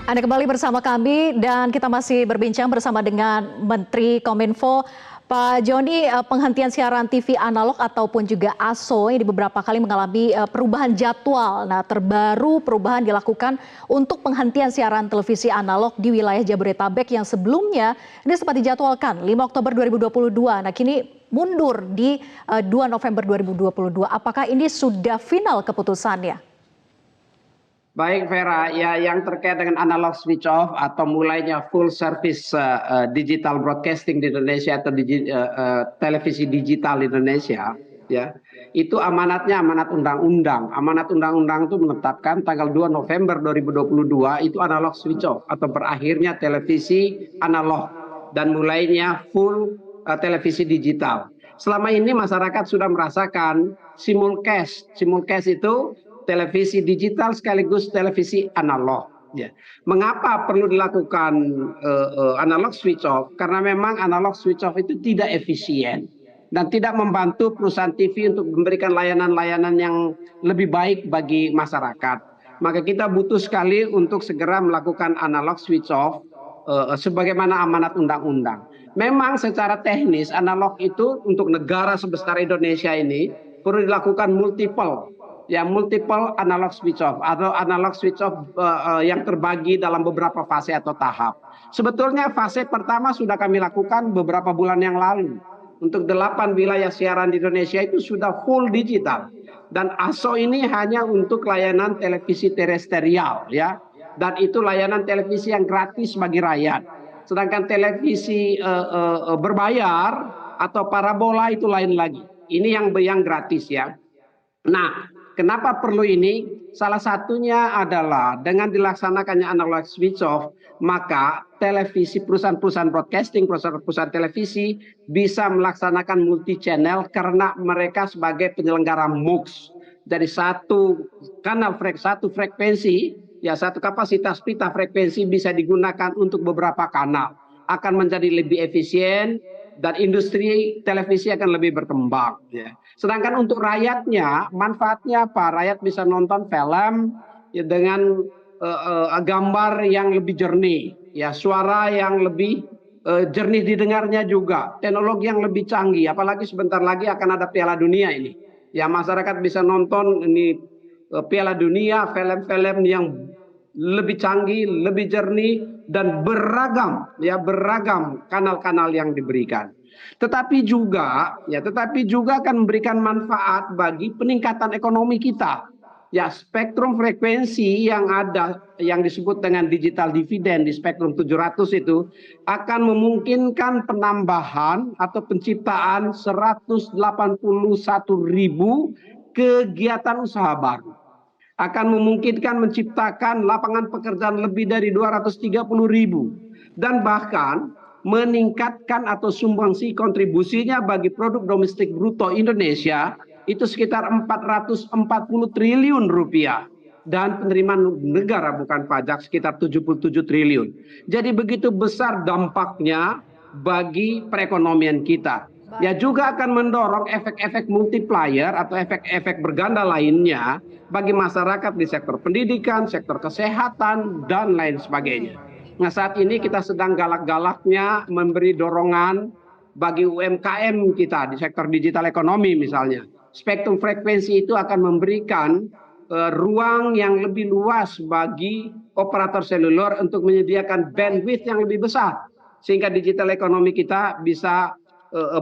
Anda kembali bersama kami dan kita masih berbincang bersama dengan Menteri Kominfo, Pak Joni. Penghentian siaran TV analog ataupun juga ASO ini beberapa kali mengalami perubahan jadwal. Nah, terbaru perubahan dilakukan untuk penghentian siaran televisi analog di wilayah Jabodetabek yang sebelumnya ini sempat dijadwalkan 5 Oktober 2022. Nah, kini mundur di 2 November 2022. Apakah ini sudah final keputusannya? Baik Vera, ya yang terkait dengan analog switch off atau mulainya full service digital broadcasting di Indonesia atau televisi digital di Indonesia, ya itu amanatnya amanat undang-undang. Amanat undang-undang itu menetapkan tanggal 2 November 2022 itu analog switch off atau berakhirnya televisi analog dan mulainya full televisi digital. Selama ini masyarakat sudah merasakan simulcast. Simulcast itu televisi digital sekaligus televisi analog. Ya. Mengapa perlu dilakukan analog switch off? Karena memang analog switch off itu tidak efisien dan tidak membantu perusahaan TV untuk memberikan layanan-layanan yang lebih baik bagi masyarakat. Maka kita butuh sekali untuk segera melakukan analog switch off sebagaimana amanat undang-undang. Memang secara teknis analog itu untuk negara sebesar Indonesia ini perlu dilakukan multiple analog switch off atau analog switch off yang terbagi dalam beberapa fase atau tahap. Sebetulnya fase pertama sudah kami lakukan beberapa bulan yang lalu. Untuk 8 wilayah siaran di Indonesia itu sudah full digital. Dan ASO ini hanya untuk layanan televisi terestrial, ya. Dan itu layanan televisi yang gratis bagi rakyat. Sedangkan televisi berbayar atau parabola itu lain lagi. Ini yang gratis, ya. Nah, kenapa perlu ini? Salah satunya adalah dengan dilaksanakannya analog switch off, maka televisi perusahaan-perusahaan broadcasting, perusahaan-perusahaan televisi bisa melaksanakan multi channel karena mereka sebagai penyelenggara MUX. Dari satu kanal satu frekuensi, ya satu kapasitas pita frekuensi bisa digunakan untuk beberapa kanal. Akan menjadi lebih efisien dan industri televisi akan lebih berkembang, ya. Sedangkan untuk rakyatnya manfaatnya apa? Rakyat bisa nonton film ya, dengan gambar yang lebih jernih, ya, suara yang lebih jernih didengarnya juga, teknologi yang lebih canggih. Apalagi sebentar lagi akan ada Piala Dunia ini, ya, masyarakat bisa nonton ini Piala Dunia, film-film yang lebih canggih, lebih jernih dan beragam, ya, beragam kanal-kanal yang diberikan. Tetapi juga akan memberikan manfaat bagi peningkatan ekonomi kita. Ya, spektrum frekuensi yang ada yang disebut dengan digital dividend di spektrum 700 itu akan memungkinkan penambahan atau penciptaan 181.000 kegiatan usaha baru. Akan memungkinkan menciptakan lapangan pekerjaan lebih dari 230.000 dan bahkan meningkatkan atau sumbangsi kontribusinya bagi produk domestik bruto Indonesia itu sekitar 440 triliun rupiah dan penerimaan negara bukan pajak sekitar 77 triliun. Jadi begitu besar dampaknya bagi perekonomian kita. Ya, juga akan mendorong efek-efek multiplier atau efek-efek berganda lainnya bagi masyarakat di sektor pendidikan, sektor kesehatan, dan lain sebagainya. Nah, saat ini kita sedang galak-galaknya memberi dorongan bagi UMKM kita di sektor digital ekonomi misalnya. Spektrum frekuensi itu akan memberikan ruang yang lebih luas bagi operator seluler untuk menyediakan bandwidth yang lebih besar. Sehingga digital ekonomi kita bisa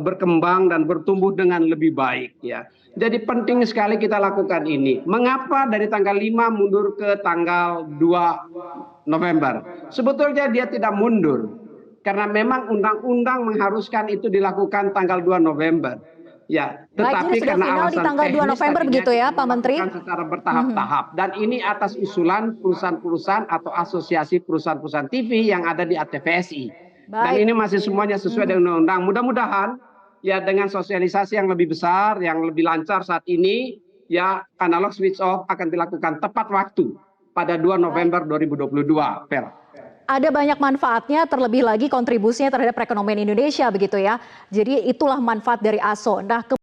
berkembang dan bertumbuh dengan lebih baik, ya. Jadi penting sekali kita lakukan ini. Mengapa dari tanggal 5 mundur ke tanggal 2 November? Sebetulnya dia tidak mundur karena memang undang-undang mengharuskan itu dilakukan tanggal 2 November. Ya, tetapi karena alasan di tanggal 2 November begitu ya, Pak Menteri? Secara bertahap-tahap dan ini atas usulan perusahaan-perusahaan atau asosiasi perusahaan-perusahaan TV yang ada di ATVSI. Dan ini masih semuanya sesuai dengan undang-undang. Mudah-mudahan ya dengan sosialisasi yang lebih besar, yang lebih lancar saat ini, ya analog switch off akan dilakukan tepat waktu pada 2 November 2022, Vera. Ada banyak manfaatnya, terlebih lagi kontribusinya terhadap perekonomian Indonesia begitu ya. Jadi itulah manfaat dari ASO. Nah,